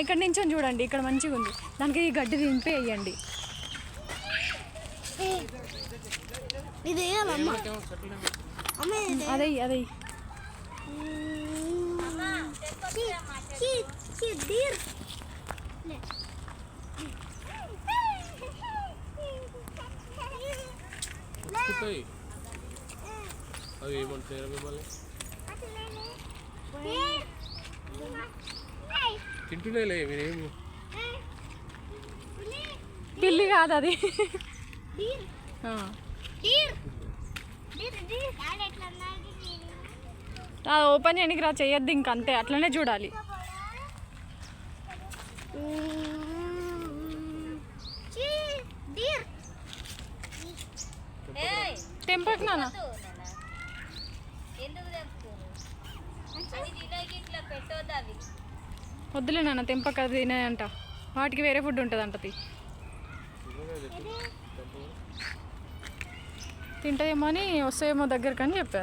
ఇక్కడ నుంచి చూడండి, ఇక్కడ మంచిగా ఉంది. దానికి ఈ గడ్డి దింపి వేయండి. అదే అదే తింటున్నాయిలే మీరేమి. పిల్లి కాదు అది. ఓపెన్ చేయడానికి రా, చేయొద్దు ఇంక అంతే, అట్లనే చూడాలి. తెంపకు నాన్న, వద్దులే నాన్న, తెంపక తినాయంట. వాటికి వేరే ఫుడ్ ఉంటుంది అంట. తింటాయేమో అని వస్తాయేమో దగ్గరకని చెప్పా.